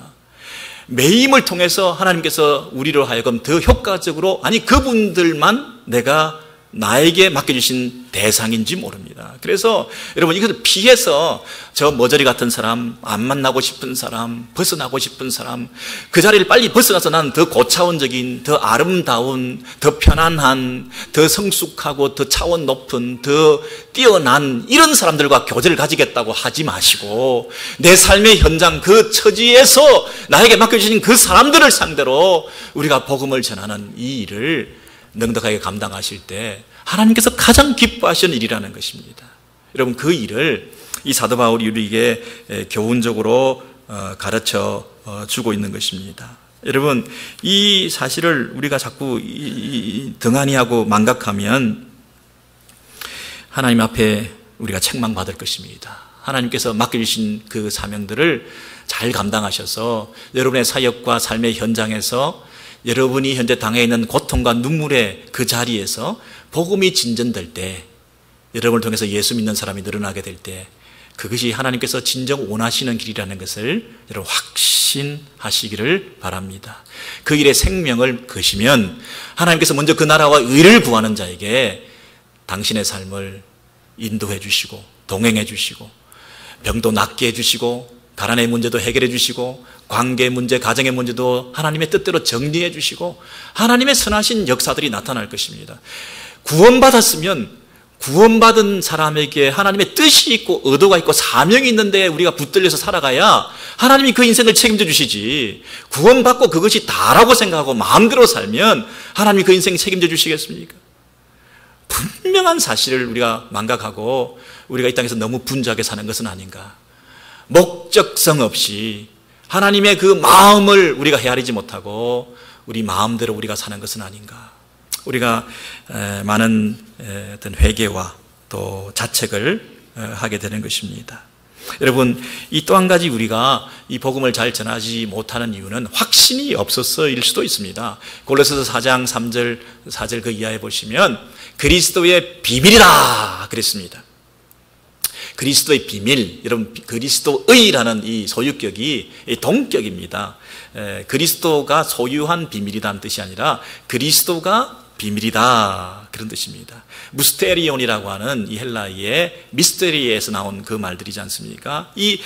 매임을 통해서 하나님께서 우리로 하여금 더 효과적으로, 아니 그분들만 내가 나에게 맡겨주신 대상인지 모릅니다. 그래서 여러분, 이것을 피해서 저 머저리 같은 사람, 안 만나고 싶은 사람, 벗어나고 싶은 사람, 그 자리를 빨리 벗어나서 나는 더 고차원적인, 더 아름다운, 더 편안한, 더 성숙하고 더 차원 높은, 더 뛰어난 이런 사람들과 교제를 가지겠다고 하지 마시고, 내 삶의 현장 그 처지에서 나에게 맡겨주신 그 사람들을 상대로 우리가 복음을 전하는 이 일을 넉넉하게 감당하실 때 하나님께서 가장 기뻐하시는 일이라는 것입니다. 여러분, 그 일을 이 사도 바울이 우리에게 교훈적으로 가르쳐 주고 있는 것입니다. 여러분, 이 사실을 우리가 자꾸 등한히하고 망각하면 하나님 앞에 우리가 책망받을 것입니다. 하나님께서 맡겨주신 그 사명들을 잘 감당하셔서 여러분의 사역과 삶의 현장에서 여러분이 현재 당해 있는 고통과 눈물의 그 자리에서 복음이 진전될 때, 여러분을 통해서 예수 믿는 사람이 늘어나게 될 때, 그것이 하나님께서 진정 원하시는 길이라는 것을 여러분 확신하시기를 바랍니다. 그 일에 생명을 거시면 하나님께서 먼저 그 나라와 의를 구하는 자에게 당신의 삶을 인도해 주시고 동행해 주시고 병도 낫게 해 주시고 가난의 문제도 해결해 주시고 관계 문제, 가정의 문제도 하나님의 뜻대로 정리해 주시고 하나님의 선하신 역사들이 나타날 것입니다. 구원받았으면 구원받은 사람에게 하나님의 뜻이 있고 의도가 있고 사명이 있는데 우리가 붙들려서 살아가야 하나님이 그 인생을 책임져 주시지, 구원받고 그것이 다라고 생각하고 마음대로 살면 하나님이 그 인생 책임져 주시겠습니까? 분명한 사실을 우리가 망각하고 우리가 이 땅에서 너무 분주하게 사는 것은 아닌가. 목적성 없이 하나님의 그 마음을 우리가 헤아리지 못하고 우리 마음대로 우리가 사는 것은 아닌가. 우리가 많은 어떤 회개와 또 자책을 하게 되는 것입니다. 여러분, 이 또 한 가지 우리가 이 복음을 잘 전하지 못하는 이유는 확신이 없어서일 수도 있습니다. 골로새서 4장 3절 4절 그 이하에 보시면 그리스도의 비밀이라 그랬습니다. 그리스도의 비밀, 여러분, 그리스도의라는 이 소유격이 동격입니다. 그리스도가 소유한 비밀이라는 뜻이 아니라 그리스도가 비밀이다, 그런 뜻입니다. 무스테리온이라고 하는 이 헬라어의 미스테리에서 나온 그 말들이지 않습니까? 이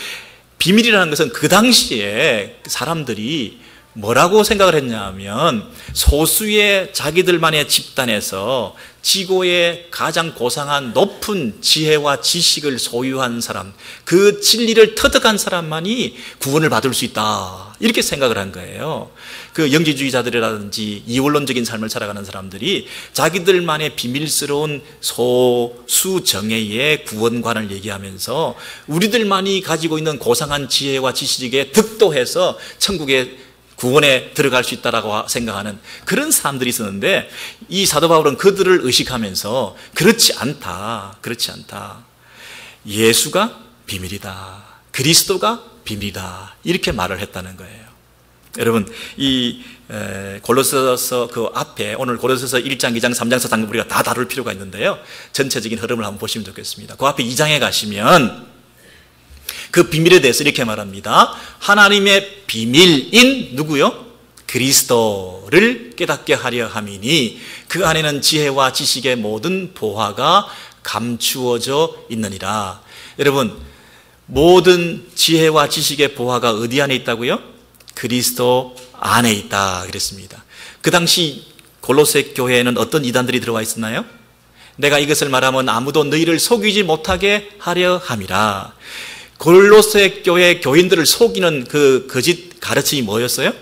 비밀이라는 것은 그 당시에 사람들이 뭐라고 생각을 했냐면, 소수의 자기들만의 집단에서 지고의 가장 고상한 높은 지혜와 지식을 소유한 사람, 그 진리를 터득한 사람만이 구원을 받을 수 있다, 이렇게 생각을 한 거예요. 그 영지주의자들이라든지 이원론적인 삶을 살아가는 사람들이 자기들만의 비밀스러운 소수정예의 구원관을 얘기하면서 우리들만이 가지고 있는 고상한 지혜와 지식에 득도해서 천국에 구원에 들어갈 수 있다라고 생각하는 그런 사람들이 있었는데, 이 사도 바울은 그들을 의식하면서 그렇지 않다, 그렇지 않다. 예수가 비밀이다, 그리스도가 비밀이다, 이렇게 말을 했다는 거예요. 여러분, 이 골로새서 그 앞에 오늘 골로새서 1장, 2장, 3장, 4장 우리가 다 다룰 필요가 있는데요, 전체적인 흐름을 한번 보시면 좋겠습니다. 그 앞에 2장에 가시면 그 비밀에 대해서 이렇게 말합니다. 하나님의 비밀인 누구요? 그리스도를 깨닫게 하려 함이니 그 안에는 지혜와 지식의 모든 보화가 감추어져 있느니라. 여러분, 모든 지혜와 지식의 보화가 어디 안에 있다고요? 그리스도 안에 있다 그랬습니다. 그 당시 골로새 교회에는 어떤 이단들이 들어와 있었나요? 내가 이것을 말하면 아무도 너희를 속이지 못하게 하려 함이라. 골로새 교회 교인들을 속이는 그 거짓 가르침이 뭐였어요?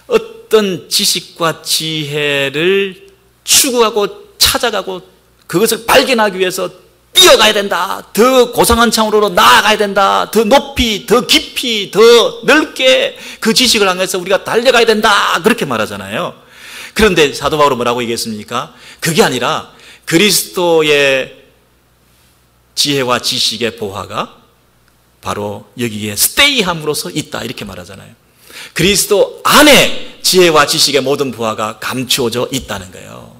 어떤 지식과 지혜를 추구하고 찾아가고 그것을 발견하기 위해서 뛰어가야 된다, 더 고상한 창으로 나아가야 된다, 더 높이, 더 깊이, 더 넓게 그 지식을 향해서 우리가 달려가야 된다, 그렇게 말하잖아요. 그런데 사도 바울은 뭐라고 얘기했습니까? 그게 아니라 그리스도의 지혜와 지식의 보화가 바로 여기에 스테이함으로써 있다, 이렇게 말하잖아요. 그리스도 안에 지혜와 지식의 모든 보화가 감추어져 있다는 거예요.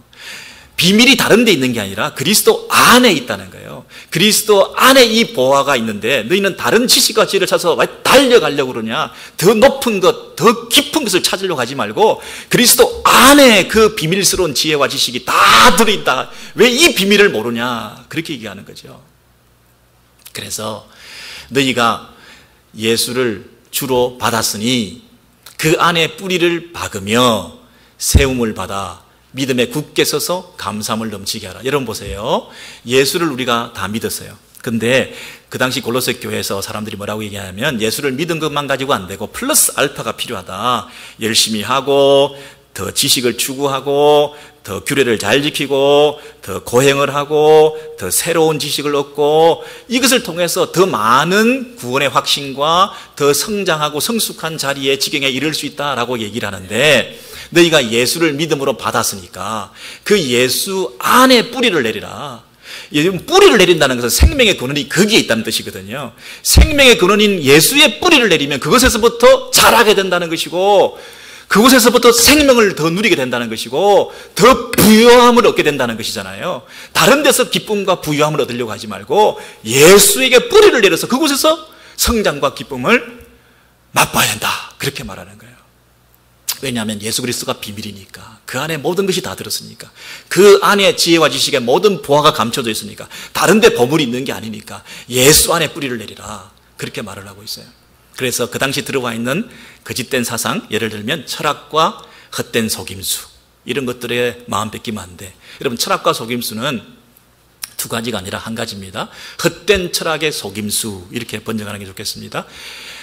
비밀이 다른 데 있는 게 아니라 그리스도 안에 있다는 거예요. 그리스도 안에 이 보화가 있는데 너희는 다른 지식과 지혜를 찾아서 왜 달려가려고 그러냐? 더 높은 것, 더 깊은 것을 찾으려고 하지 말고 그리스도 안에 그 비밀스러운 지혜와 지식이 다 들어있다. 왜 이 비밀을 모르냐? 그렇게 얘기하는 거죠. 그래서 너희가 예수를 주로 받았으니 그 안에 뿌리를 박으며 세움을 받아 믿음에 굳게 서서 감사함을 넘치게 하라. 여러분 보세요. 예수를 우리가 다 믿었어요. 근데 그 당시 골로새 교회에서 사람들이 뭐라고 얘기하냐면 예수를 믿은 것만 가지고 안 되고 플러스 알파가 필요하다. 열심히 하고 더 지식을 추구하고 더 규례를 잘 지키고 더 고행을 하고 더 새로운 지식을 얻고 이것을 통해서 더 많은 구원의 확신과 더 성장하고 성숙한 자리에 지경에 이를 수 있다라고 얘기를 하는데, 너희가 예수를 믿음으로 받았으니까 그 예수 안에 뿌리를 내리라. 뿌리를 내린다는 것은 생명의 근원이 거기에 있다는 뜻이거든요. 생명의 근원인 예수의 뿌리를 내리면 그것에서부터 자라게 된다는 것이고, 그곳에서부터 생명을 더 누리게 된다는 것이고 더 부유함을 얻게 된다는 것이잖아요. 다른 데서 기쁨과 부유함을 얻으려고 하지 말고 예수에게 뿌리를 내려서 그곳에서 성장과 기쁨을 맛봐야 한다, 그렇게 말하는 거예요. 왜냐하면 예수 그리스도가 비밀이니까, 그 안에 모든 것이 다 들었으니까, 그 안에 지혜와 지식의 모든 보화가 감춰져 있으니까, 다른 데 보물이 있는 게 아니니까 예수 안에 뿌리를 내리라, 그렇게 말을 하고 있어요. 그래서 그 당시 들어와 있는 거짓된 사상, 예를 들면 철학과 헛된 속임수, 이런 것들에 마음 뺏기면 안 돼. 여러분, 철학과 속임수는 두 가지가 아니라 한 가지입니다. 헛된 철학의 속임수, 이렇게 번역하는 게 좋겠습니다.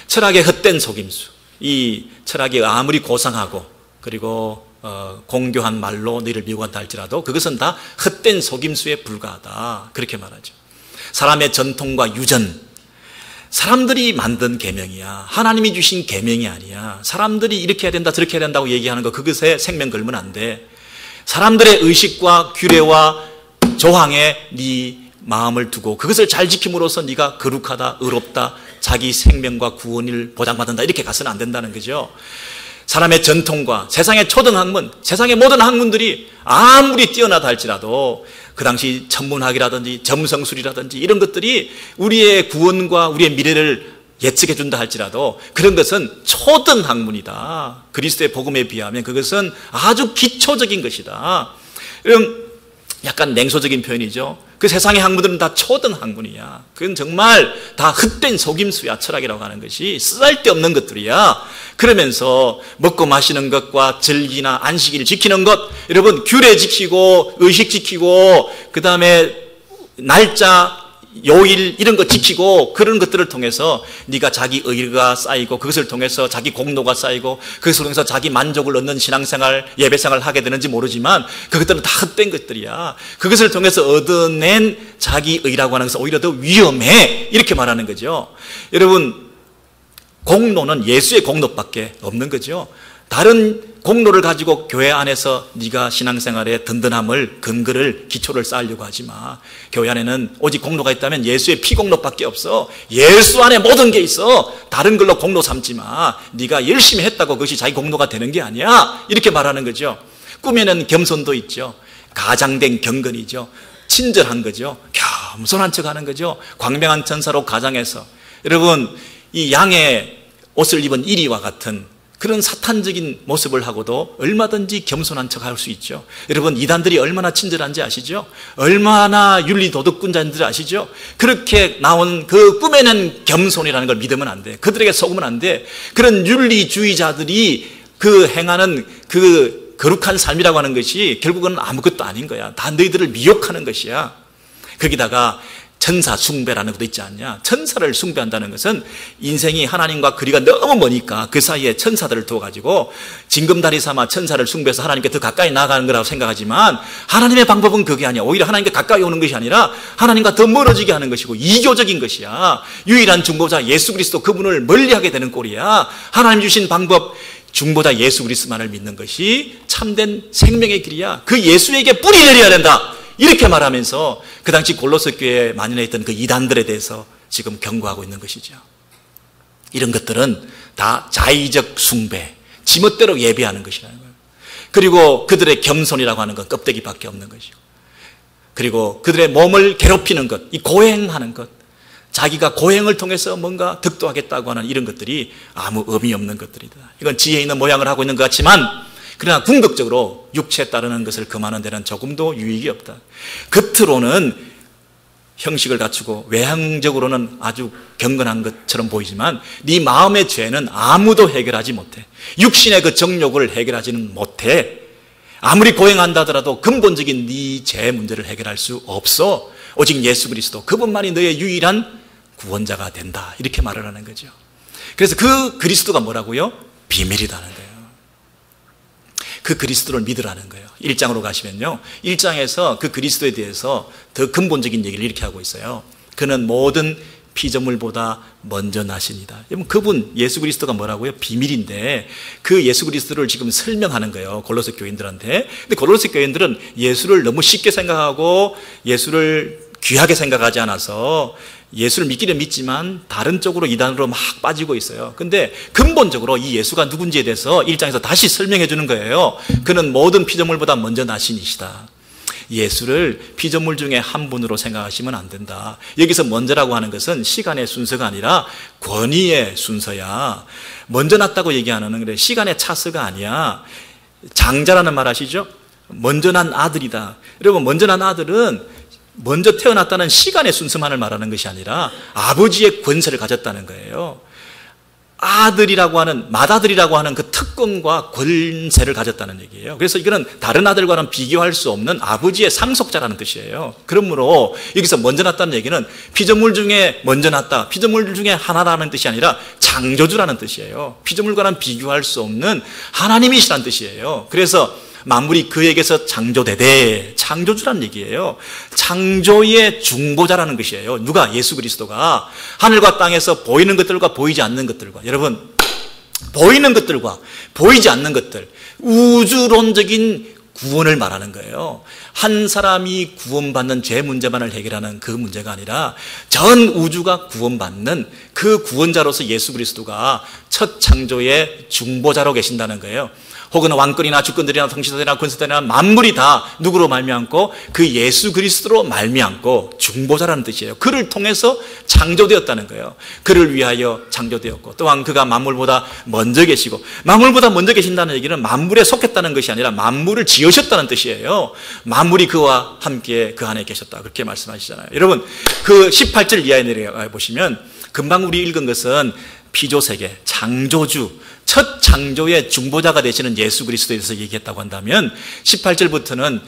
철학의 헛된 속임수, 이 철학이 아무리 고상하고 그리고 공교한 말로 너희를 미혹한다 할지라도 그것은 다 헛된 속임수에 불과하다, 그렇게 말하죠. 사람의 전통과 유전, 사람들이 만든 계명이야. 하나님이 주신 계명이 아니야. 사람들이 이렇게 해야 된다 저렇게 해야 된다고 얘기하는 거, 그것에 생명 걸면 안 돼. 사람들의 의식과 규례와 조항에 네 마음을 두고 그것을 잘 지킴으로써 네가 거룩하다, 의롭다, 자기 생명과 구원을 보장받는다, 이렇게 가서는 안 된다는 거죠. 사람의 전통과 세상의 초등학문, 세상의 모든 학문들이 아무리 뛰어나다 할지라도 그 당시 천문학이라든지 점성술이라든지 이런 것들이 우리의 구원과 우리의 미래를 예측해 준다 할지라도 그런 것은 초등학문이다. 그리스도의 복음에 비하면 그것은 아주 기초적인 것이다. 이런 약간 냉소적인 표현이죠. 그 세상의 학문들은 다 초등 학문이야. 그건 정말 다 헛된 속임수야. 철학이라고 하는 것이 쓸데없는 것들이야. 그러면서 먹고 마시는 것과 절기나 안식일을 지키는 것, 여러분 규례 지키고 의식 지키고 그 다음에 날짜 요일 이런 거 지키고 그런 것들을 통해서 네가 자기 의가 쌓이고 그것을 통해서 자기 공로가 쌓이고 그것을 통해서 자기 만족을 얻는 신앙생활, 예배생활을 하게 되는지 모르지만 그것들은 다 헛된 것들이야. 그것을 통해서 얻어낸 자기 의라고 하는 것은 오히려 더 위험해. 이렇게 말하는 거죠. 여러분, 공로는 예수의 공로밖에 없는 거죠. 다른 공로를 가지고 교회 안에서 네가 신앙생활의 든든함을, 근거를, 기초를 쌓으려고 하지 마. 교회 안에는 오직 공로가 있다면 예수의 피공로밖에 없어. 예수 안에 모든 게 있어. 다른 걸로 공로 삼지 마. 네가 열심히 했다고 그것이 자기 공로가 되는 게 아니야. 이렇게 말하는 거죠. 꿈에는 겸손도 있죠. 가장된 경건이죠. 친절한 거죠. 겸손한 척하는 거죠. 광명한 천사로 가장해서. 여러분, 이 양의 옷을 입은 이리와 같은 그런 사탄적인 모습을 하고도 얼마든지 겸손한 척할 수 있죠. 여러분, 이단들이 얼마나 친절한지 아시죠? 얼마나 윤리도덕군자인지 아시죠? 그렇게 나온 그 꿈에는 겸손이라는 걸 믿으면 안 돼. 그들에게 속으면 안 돼. 그런 윤리주의자들이 그 행하는 그 거룩한 삶이라고 하는 것이 결국은 아무것도 아닌 거야. 다 너희들을 미혹하는 것이야. 거기다가 천사 숭배라는 것도 있지 않냐. 천사를 숭배한다는 것은 인생이 하나님과 거리가 너무 머니까 그 사이에 천사들을 두어가지고 징검다리 삼아 천사를 숭배해서 하나님께 더 가까이 나아가는 거라고 생각하지만 하나님의 방법은 그게 아니야. 오히려 하나님께 가까이 오는 것이 아니라 하나님과 더 멀어지게 하는 것이고 이교적인 것이야. 유일한 중보자 예수 그리스도, 그분을 멀리하게 되는 꼴이야. 하나님 주신 방법, 중보자 예수 그리스도만을 믿는 것이 참된 생명의 길이야. 그 예수에게 뿌리 내려야 된다. 이렇게 말하면서 그 당시 골로새 교회에 만연해 있던 그 이단들에 대해서 지금 경고하고 있는 것이죠. 이런 것들은 다 자의적 숭배, 지멋대로 예배하는 것이라는 거예요. 그리고 그들의 겸손이라고 하는 건 껍데기밖에 없는 것이고, 그리고 그들의 몸을 괴롭히는 것, 이 고행하는 것, 자기가 고행을 통해서 뭔가 득도하겠다고 하는 이런 것들이 아무 의미 없는 것들이다. 이건 지혜 있는 모양을 하고 있는 것 같지만 그러나 궁극적으로 육체에 따르는 것을 금하는 데는 조금도 유익이 없다. 겉으로는 형식을 갖추고 외향적으로는 아주 경건한 것처럼 보이지만 네 마음의 죄는 아무도 해결하지 못해. 육신의 그 정욕을 해결하지는 못해. 아무리 고행한다 하더라도 근본적인 네 죄 문제를 해결할 수 없어. 오직 예수 그리스도, 그분만이 너의 유일한 구원자가 된다. 이렇게 말을 하는 거죠. 그래서 그 그리스도가 뭐라고요? 비밀이라는 거예요. 그 그리스도를 믿으라는 거예요. 1장으로 가시면요, 1장에서 그 그리스도에 대해서 더 근본적인 얘기를 이렇게 하고 있어요. 그는 모든 피조물보다 먼저 나시니다. 여러분, 그분 예수 그리스도가 뭐라고요? 비밀인데 그 예수 그리스도를 지금 설명하는 거예요, 골로새 교인들한테. 근데 골로새 교인들은 예수를 너무 쉽게 생각하고 예수를 귀하게 생각하지 않아서 예수를 믿기는 믿지만 다른 쪽으로 이단으로 막 빠지고 있어요. 근데 근본적으로 이 예수가 누군지에 대해서 1장에서 다시 설명해 주는 거예요. 그는 모든 피조물보다 먼저 나신 이시다. 예수를 피조물 중에 한 분으로 생각하시면 안 된다. 여기서 먼저라고 하는 것은 시간의 순서가 아니라 권위의 순서야. 먼저 났다고 얘기하는 그래, 시간의 차서가 아니야. 장자라는 말 아시죠? 먼저 난 아들이다. 여러분, 먼저 난 아들은 먼저 태어났다는 시간의 순서만을 말하는 것이 아니라 아버지의 권세를 가졌다는 거예요. 아들이라고 하는, 맏아들이라고 하는 그 특권과 권세를 가졌다는 얘기예요. 그래서 이거는 다른 아들과는 비교할 수 없는 아버지의 상속자라는 뜻이에요. 그러므로 여기서 먼저 났다는 얘기는 피조물 중에 먼저 났다, 피조물 중에 하나라는 뜻이 아니라 창조주라는 뜻이에요. 피조물과는 비교할 수 없는 하나님이시라는 뜻이에요. 그래서 만물이 그에게서 창조되되, 창조주라는 얘기예요. 창조의 중보자라는 것이에요. 누가? 예수 그리스도가. 하늘과 땅에서 보이는 것들과 보이지 않는 것들과, 여러분, 보이는 것들과 보이지 않는 것들, 우주론적인 구원을 말하는 거예요. 한 사람이 구원받는 죄 문제만을 해결하는 그 문제가 아니라 전 우주가 구원받는 그 구원자로서 예수 그리스도가 첫 창조의 중보자로 계신다는 거예요. 혹은 왕권이나 주권들이나 통치자들이나 권세들이나 만물이 다 누구로 말미암고? 그 예수 그리스도로 말미암고 중보자라는 뜻이에요. 그를 통해서 창조되었다는 거예요. 그를 위하여 창조되었고, 또한 그가 만물보다 먼저 계시고, 만물보다 먼저 계신다는 얘기는 만물에 속했다는 것이 아니라 만물을 지어 지으셨다는 뜻이에요. 만물이 그와 함께 그 안에 계셨다, 그렇게 말씀하시잖아요. 여러분, 그 18절 이하에 내려가 보시면 금방 우리 읽은 것은 피조세계, 창조주, 첫 창조의 중보자가 되시는 예수 그리스도에 대해서 얘기했다고 한다면 18절부터는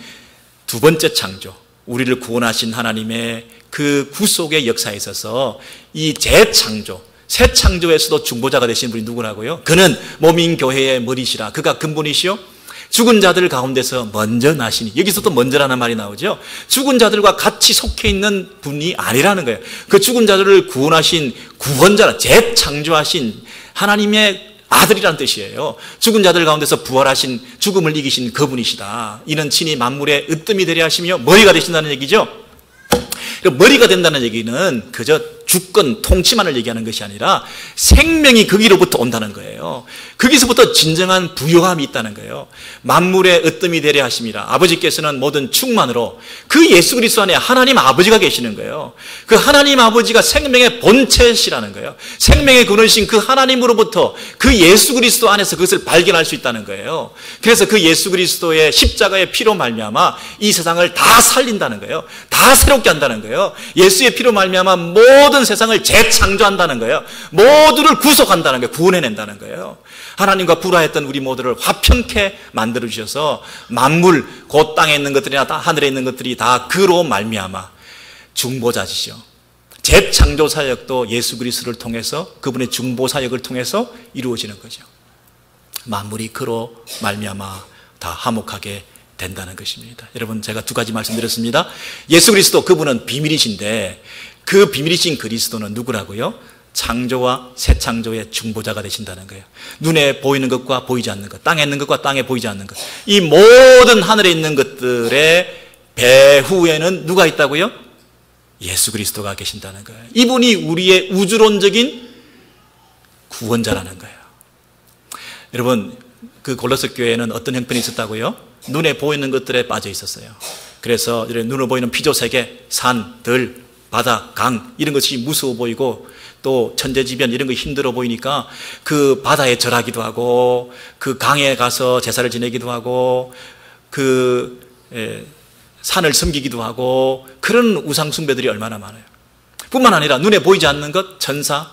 두 번째 창조, 우리를 구원하신 하나님의 그 구속의 역사에 있어서 이 재창조, 새 창조에서도 중보자가 되신 분이 누구라고요? 그는 몸인 교회의 머리시라. 그가 근본이시요 죽은 자들 가운데서 먼저 나시니. 여기서 또 먼저라는 말이 나오죠. 죽은 자들과 같이 속해 있는 분이 아니라는 거예요. 그 죽은 자들을 구원하신 구원자라, 재창조하신 하나님의 아들이라는 뜻이에요. 죽은 자들 가운데서 부활하신, 죽음을 이기신 그분이시다. 이는 친히 만물의 으뜸이 되려 하시며 머리가 되신다는 얘기죠. 머리가 된다는 얘기는 그저 주권, 통치만을 얘기하는 것이 아니라 생명이 거기로부터 온다는 거예요. 거기서부터 진정한 부요함이 있다는 거예요. 만물의 으뜸이 되려 하심이라. 아버지께서는 모든 충만으로 그 예수 그리스도 안에 하나님 아버지가 계시는 거예요. 그 하나님 아버지가 생명의 본체시라는 거예요. 생명의 근원이신 그 하나님으로부터 그 예수 그리스도 안에서 그것을 발견할 수 있다는 거예요. 그래서 그 예수 그리스도의 십자가의 피로 말미암아 이 세상을 다 살린다는 거예요. 다 새롭게 한다는 거예요. 예수의 피로 말미암아 모든 세상을 재창조한다는 거예요. 모두를 구속한다는 거예요. 구원해낸다는 거예요. 하나님과 불화했던 우리 모두를 화평케 만들어주셔서 만물, 곧 땅에 있는 것들이나 다 하늘에 있는 것들이 다 그로 말미암아 중보자시죠. 재창조 사역도 예수 그리스도를 통해서, 그분의 중보 사역을 통해서 이루어지는 거죠. 만물이 그로 말미암아 다 화목하게 된다는 것입니다. 여러분, 제가 두 가지 말씀드렸습니다. 예수 그리스도, 그분은 비밀이신데 그 비밀이신 그리스도는 누구라고요? 창조와 새 창조의 중보자가 되신다는 거예요. 눈에 보이는 것과 보이지 않는 것, 땅에 있는 것과 땅에 보이지 않는 것, 이 모든 하늘에 있는 것들의 배후에는 누가 있다고요? 예수 그리스도가 계신다는 거예요. 이분이 우리의 우주론적인 구원자라는 거예요. 여러분, 그 골로새 교회에는 어떤 형편이 있었다고요? 눈에 보이는 것들에 빠져 있었어요. 그래서 눈에 보이는 피조세계, 산, 들, 바다, 강, 이런 것이 무서워 보이고 또 천재지변 이런 거 힘들어 보이니까 그 바다에 절하기도 하고 그 강에 가서 제사를 지내기도 하고 그 산을 섬기기도 하고 그런 우상 숭배들이 얼마나 많아요. 뿐만 아니라 눈에 보이지 않는 것, 천사,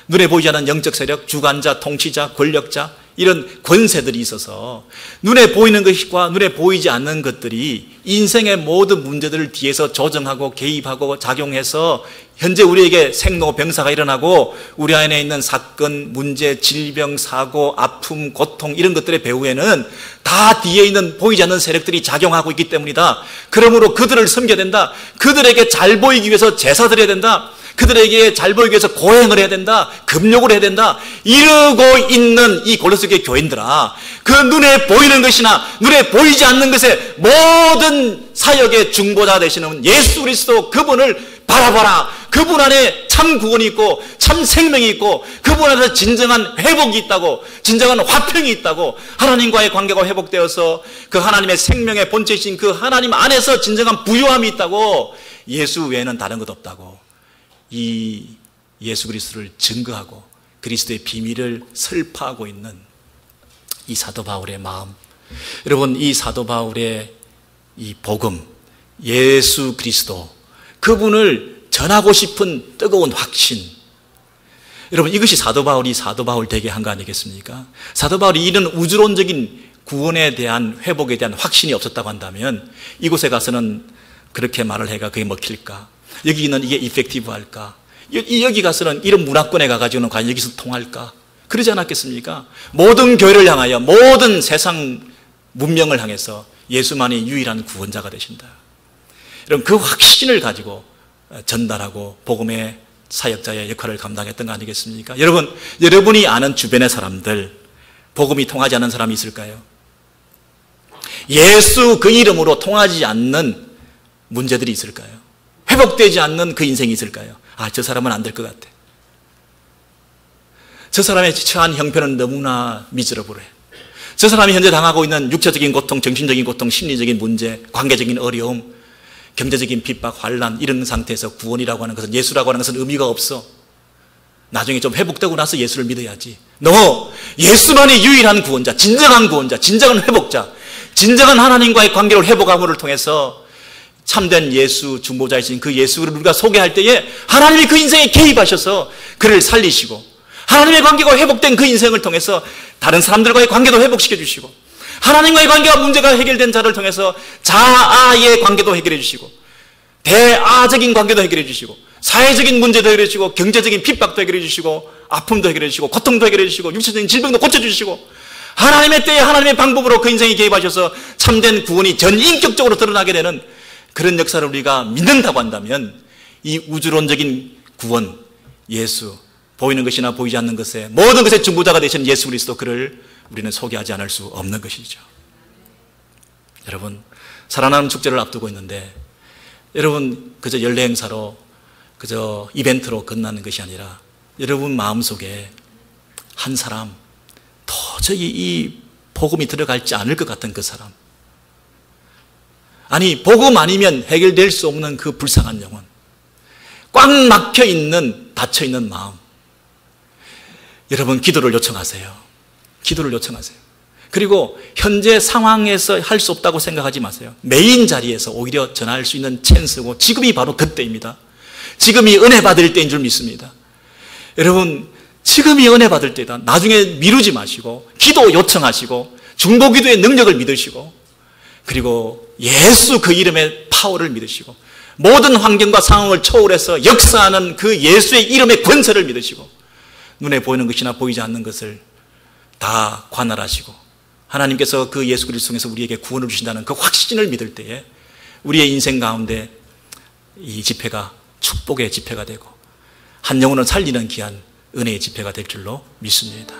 눈에 보이지 않는 영적 세력, 주관자, 통치자, 권력자, 이런 권세들이 있어서 눈에 보이는 것과 눈에 보이지 않는 것들이 인생의 모든 문제들을 뒤에서 조정하고 개입하고 작용해서 현재 우리에게 생로병사가 일어나고 우리 안에 있는 사건, 문제, 질병, 사고, 아픔, 고통 이런 것들의 배후에는 다 뒤에 있는 보이지 않는 세력들이 작용하고 있기 때문이다. 그러므로 그들을 섬겨야 된다. 그들에게 잘 보이기 위해서 제사 드려야 된다. 그들에게 잘 보이기 위해서 고행을 해야 된다. 금욕을 해야 된다. 이러고 있는 이 골로새 교회 교인들아, 그 눈에 보이는 것이나 눈에 보이지 않는 것의 모든 사역의 중보자 되시는 예수 그리스도, 그분을 바라봐라. 그분 안에 참 구원이 있고 참 생명이 있고 그분 안에서 진정한 회복이 있다고, 진정한 화평이 있다고, 하나님과의 관계가 회복되어서 그 하나님의 생명의 본체이신 그 하나님 안에서 진정한 부요함이 있다고, 예수 외에는 다른 것 없다고, 이 예수 그리스도를 증거하고 그리스도의 비밀을 설파하고 있는 이 사도 바울의 마음, 여러분, 이 사도 바울의 이 복음, 예수 그리스도, 그분을 전하고 싶은 뜨거운 확신, 여러분, 이것이 사도 바울이 사도 바울 되게 한 거 아니겠습니까? 사도 바울이 이런 우주론적인 구원에 대한, 회복에 대한 확신이 없었다고 한다면 이곳에 가서는 그렇게 말을 해가 그게 먹힐까? 여기는 이게 이펙티브할까? 여기 가서는 이런 문화권에 가가지고는 과연 여기서 통할까? 그러지 않았겠습니까? 모든 교회를 향하여, 모든 세상 문명을 향해서 예수만이 유일한 구원자가 되신다. 여러분, 그 확신을 가지고 전달하고 복음의 사역자의 역할을 감당했던 거 아니겠습니까? 여러분, 여러분이 아는 주변의 사람들, 복음이 통하지 않는 사람이 있을까요? 예수 그 이름으로 통하지 않는 문제들이 있을까요? 회복되지 않는 그 인생이 있을까요? 아, 저 사람은 안 될 것 같아. 저 사람의 처한 형편은 너무나 미저러블해. 저 사람이 현재 당하고 있는 육체적인 고통, 정신적인 고통, 심리적인 문제, 관계적인 어려움, 경제적인 핍박, 환난, 이런 상태에서 구원이라고 하는 것은, 예수라고 하는 것은 의미가 없어. 나중에 좀 회복되고 나서 예수를 믿어야지. 예수만이 유일한 구원자, 진정한 구원자, 진정한 회복자, 진정한 하나님과의 관계를 회복함을 통해서 참된 예수, 중보자이신 그 예수를 우리가 소개할 때에 하나님이 그 인생에 개입하셔서 그를 살리시고, 하나님의 관계가 회복된 그 인생을 통해서 다른 사람들과의 관계도 회복시켜 주시고, 하나님과의 관계가 문제가 해결된 자를 통해서 자아의 관계도 해결해 주시고, 대아적인 관계도 해결해 주시고, 사회적인 문제도 해결해 주시고, 경제적인 핍박도 해결해 주시고, 아픔도 해결해 주시고, 고통도 해결해 주시고, 육체적인 질병도 고쳐주시고, 하나님의 때에 하나님의 방법으로 그 인생에 개입하셔서 참된 구원이 전인격적으로 드러나게 되는 그런 역사를 우리가 믿는다고 한다면, 이 우주론적인 구원, 예수, 보이는 것이나 보이지 않는 것에 모든 것의 중보자가 되신 예수 그리스도, 그를 우리는 소개하지 않을 수 없는 것이죠. 여러분, 살아나는 축제를 앞두고 있는데, 여러분 그저 연례 행사로, 그저 이벤트로 끝나는 것이 아니라 여러분 마음속에 한 사람, 도저히 이 복음이 들어갈지 않을 것 같은 그 사람, 아니 복음 아니면 해결될 수 없는 그 불쌍한 영혼, 꽉 막혀 있는, 닫혀 있는 마음, 여러분 기도를 요청하세요. 기도를 요청하세요. 그리고 현재 상황에서 할 수 없다고 생각하지 마세요. 메인 자리에서 오히려 전할 수 있는 찬스고, 지금이 바로 그때입니다. 지금이 은혜 받을 때인 줄 믿습니다. 여러분, 지금이 은혜 받을 때다. 나중에 미루지 마시고 기도 요청하시고 중보기도의 능력을 믿으시고, 그리고 예수 그 이름의 파워를 믿으시고, 모든 환경과 상황을 초월해서 역사하는 그 예수의 이름의 권세를 믿으시고, 눈에 보이는 것이나 보이지 않는 것을 다 관할하시고, 하나님께서 그 예수 그리스도 통해서 우리에게 구원을 주신다는 그 확신을 믿을 때에 우리의 인생 가운데 이 집회가 축복의 집회가 되고 한 영혼을 살리는 귀한 은혜의 집회가 될 줄로 믿습니다.